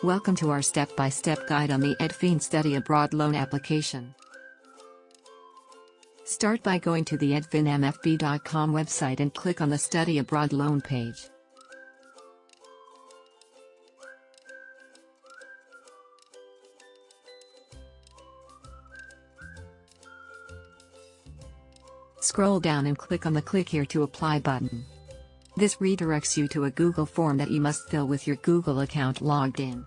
Welcome to our step-by-step guide on the EdFin Study Abroad Loan application. Start by going to the edfinmfb.com website and click on the Study Abroad Loan page. Scroll down and click on the Click Here to Apply button. This redirects you to a Google form that you must fill with your Google account logged in.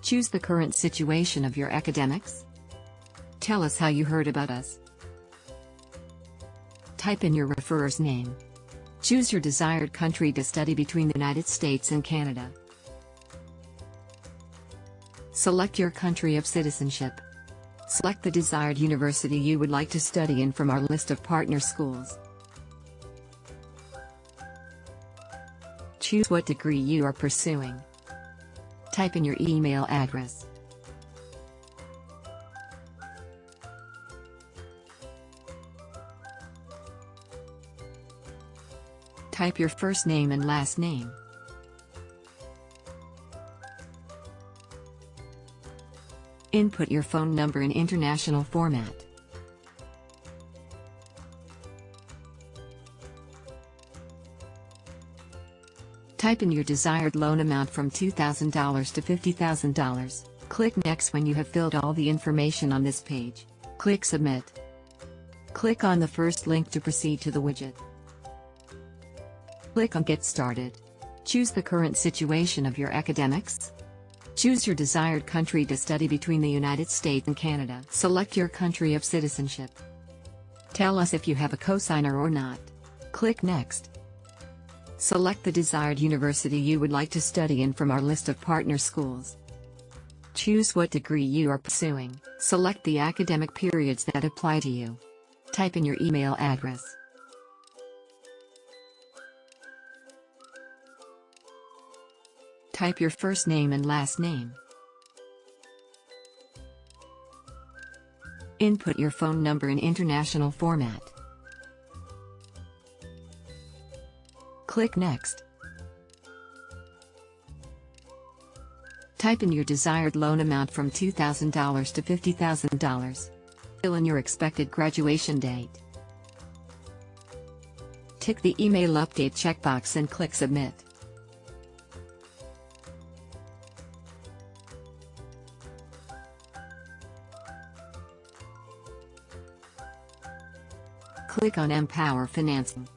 Choose the current situation of your academics. Tell us how you heard about us. Type in your referrer's name. Choose your desired country to study between the United States and Canada. Select your country of citizenship. Select the desired university you would like to study in from our list of partner schools. Choose what degree you are pursuing. Type in your email address. Type your first name and last name. Input your phone number in international format. Type in your desired loan amount from $2,000 to $50,000. Click Next when you have filled all the information on this page. Click Submit. Click on the first link to proceed to the widget. Click on Get Started. Choose the current situation of your academics. Choose your desired country to study between the United States and Canada. Select your country of citizenship. Tell us if you have a cosigner or not. Click Next. Select the desired university you would like to study in from our list of partner schools. Choose what degree you are pursuing. Select the academic periods that apply to you. Type in your email address. Type your first name and last name. Input your phone number in international format. Click Next. Type in your desired loan amount from $2,000 to $50,000. Fill in your expected graduation date. Tick the email update checkbox and click Submit. Click on Empower Financing.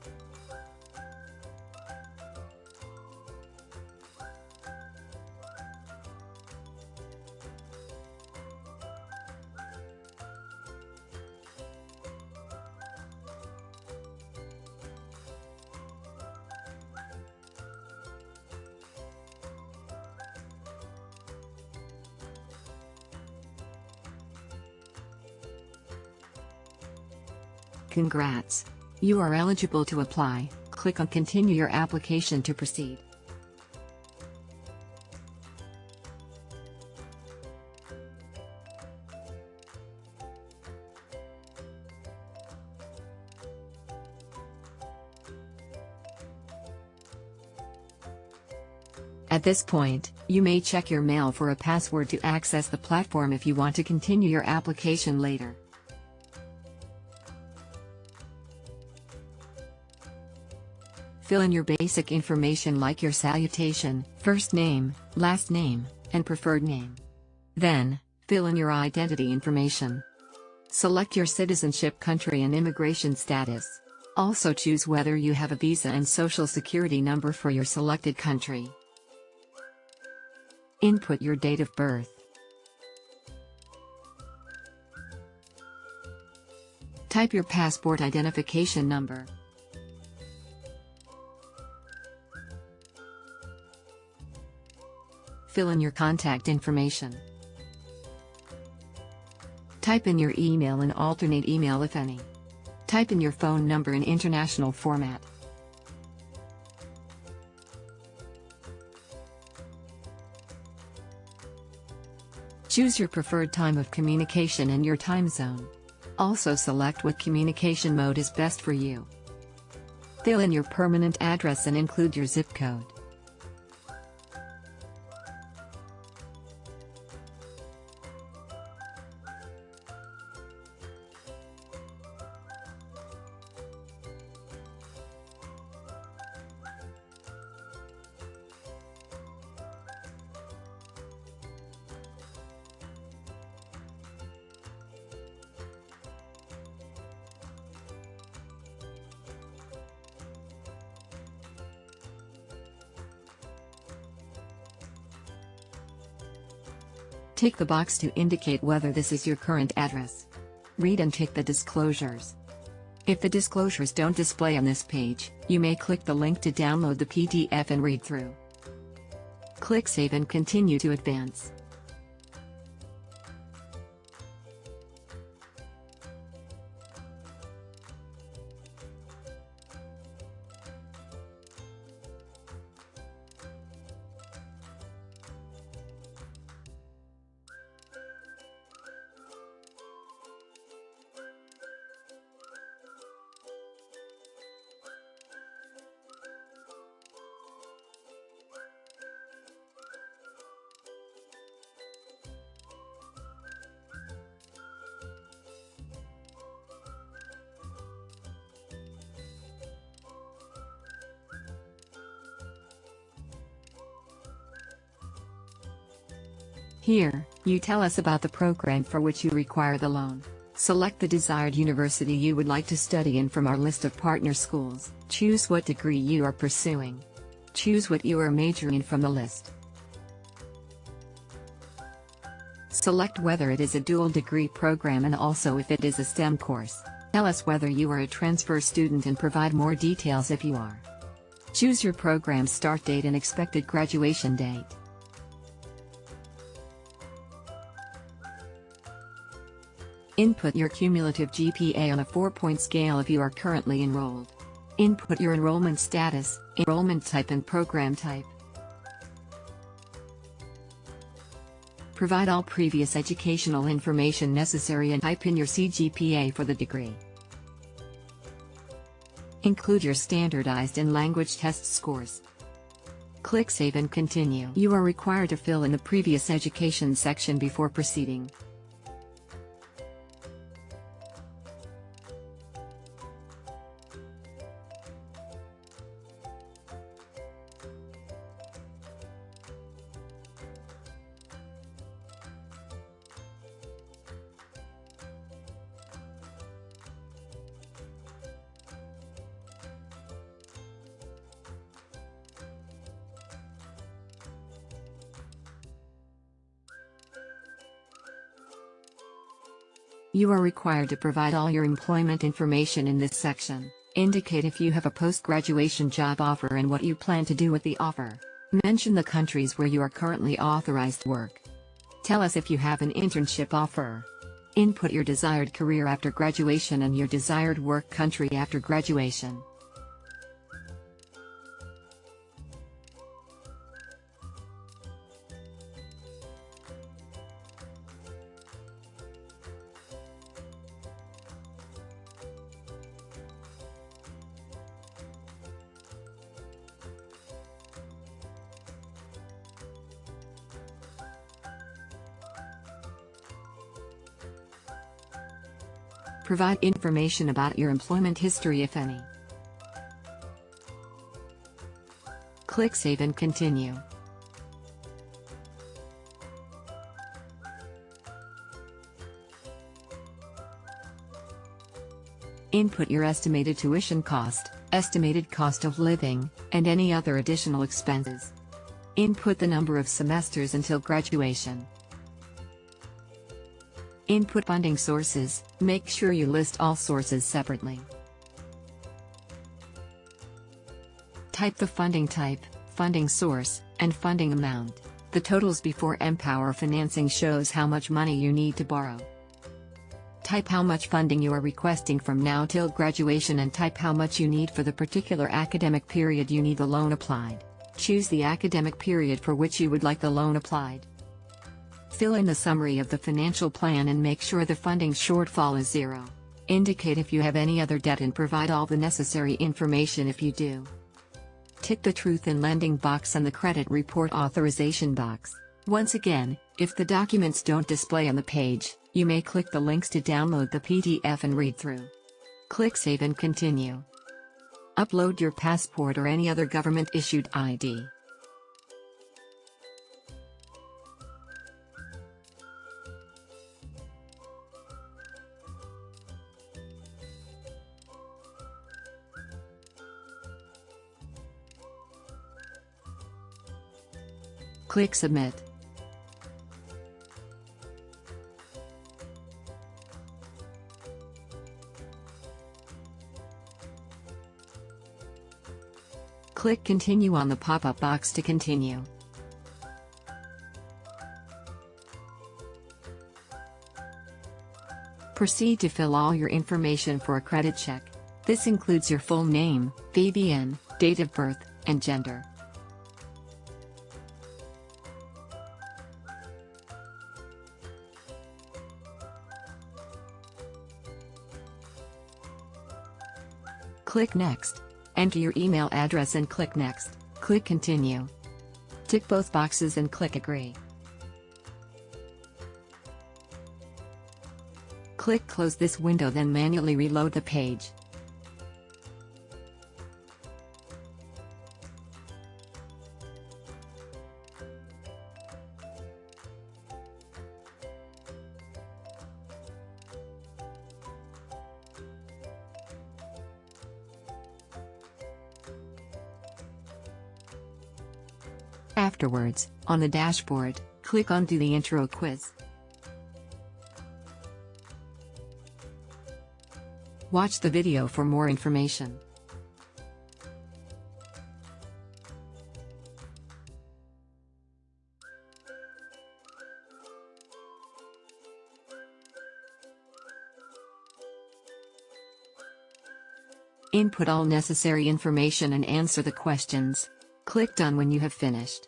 Congrats! You are eligible to apply. Click on Continue your application to proceed. At this point, you may check your mail for a password to access the platform if you want to continue your application later. Fill in your basic information like your salutation, first name, last name, and preferred name. Then, fill in your identity information. Select your citizenship country and immigration status. Also choose whether you have a visa and social security number for your selected country. Input your date of birth. Type your passport identification number. Fill in your contact information. Type in your email and alternate email if any. Type in your phone number in international format. Choose your preferred time of communication and your time zone. Also select what communication mode is best for you. Fill in your permanent address and include your zip code. Tick the box to indicate whether this is your current address. Read and tick the disclosures. If the disclosures don't display on this page, you may click the link to download the PDF and read through. Click Save and continue to advance. Here, you tell us about the program for which you require the loan. Select the desired university you would like to study in from our list of partner schools. Choose what degree you are pursuing. Choose what you are majoring in from the list. Select whether it is a dual degree program and also if it is a STEM course. Tell us whether you are a transfer student and provide more details if you are. Choose your program start date and expected graduation date. Input your cumulative GPA on a 4-point scale if you are currently enrolled. Input your enrollment status, enrollment type and program type. Provide all previous educational information necessary and type in your CGPA for the degree. Include your standardized and language test scores. Click Save and continue. You are required to fill in the previous education section before proceeding. You are required to provide all your employment information in this section. Indicate if you have a post-graduation job offer and what you plan to do with the offer. Mention the countries where you are currently authorized to work. Tell us if you have an internship offer. Input your desired career after graduation and your desired work country after graduation. Provide information about your employment history if any. Click Save and continue. Input your estimated tuition cost, estimated cost of living, and any other additional expenses. Input the number of semesters until graduation. Input funding sources, make sure you list all sources separately. Type the funding type, funding source, and funding amount. The totals before Empower Financing shows how much money you need to borrow. Type how much funding you are requesting from now till graduation and type how much you need for the particular academic period you need the loan applied. Choose the academic period for which you would like the loan applied. Fill in the summary of the financial plan and make sure the funding shortfall is 0. Indicate if you have any other debt and provide all the necessary information if you do. Tick the Truth in Lending box and the Credit Report Authorization box. Once again, if the documents don't display on the page, you may click the links to download the PDF and read through. Click Save and continue. Upload your passport or any other government-issued ID. Click Submit. Click Continue on the pop-up box to continue. Proceed to fill all your information for a credit check. This includes your full name, BBN, date of birth, and gender. Click Next. Enter your email address and click Next. Click Continue. Tick both boxes and click Agree. Click Close this window, then manually reload the page. Afterwards, on the dashboard, click on Do the Intro quiz. Watch the video for more information. Input all necessary information and answer the questions. Click Done when you have finished.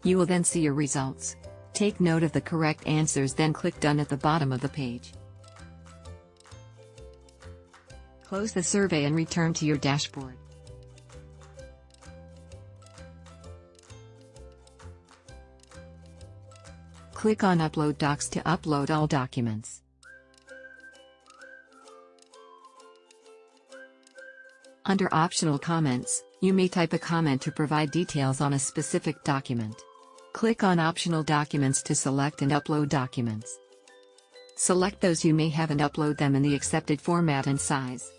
You will then see your results. Take note of the correct answers, then click Done at the bottom of the page. Close the survey and return to your dashboard. Click on Upload Docs to upload all documents. Under Optional Comments, you may type a comment to provide details on a specific document. Click on Optional Documents to select and upload documents. Select those you may have and upload them in the accepted format and size.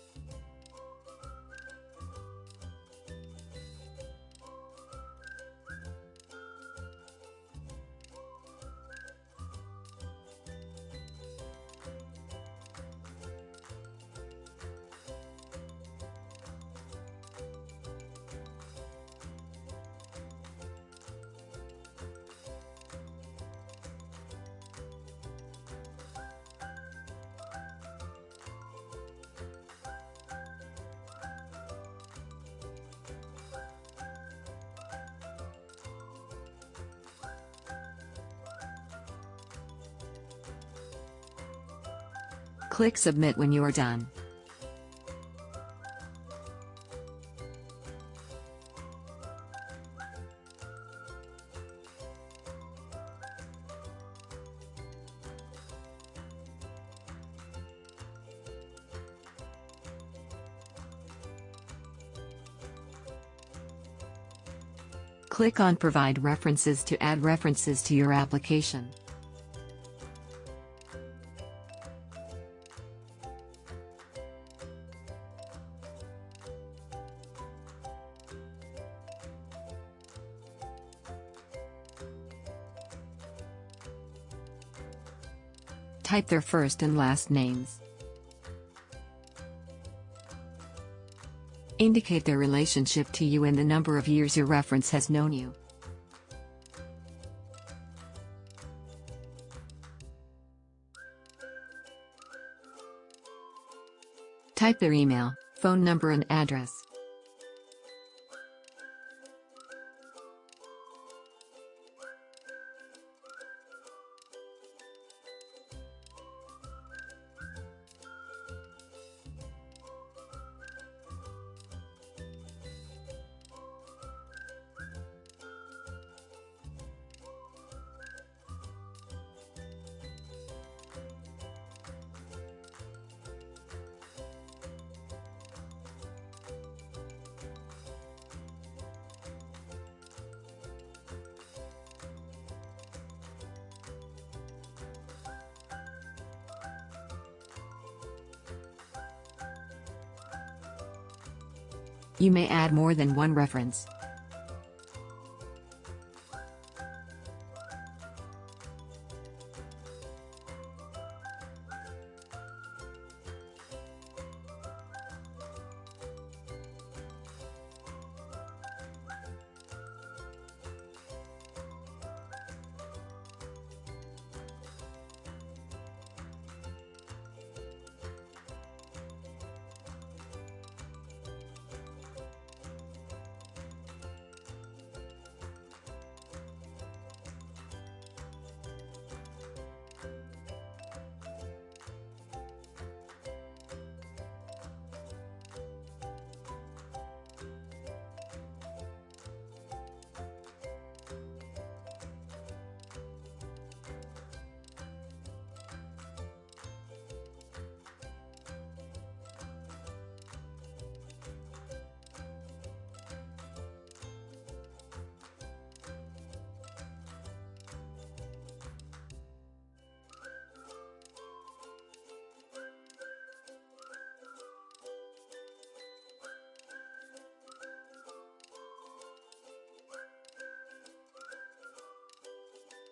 Click Submit when you are done. Click on Provide References to add references to your application. Type their first and last names. Indicate their relationship to you and the number of years your reference has known you. Type their email, phone number and address. You may add more than one reference.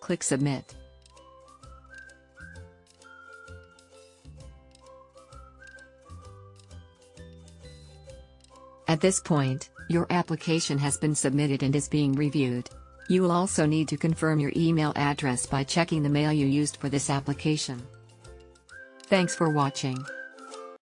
Click Submit. At this point, your application has been submitted and is being reviewed. You will also need to confirm your email address by checking the mail you used for this application. Thanks for watching.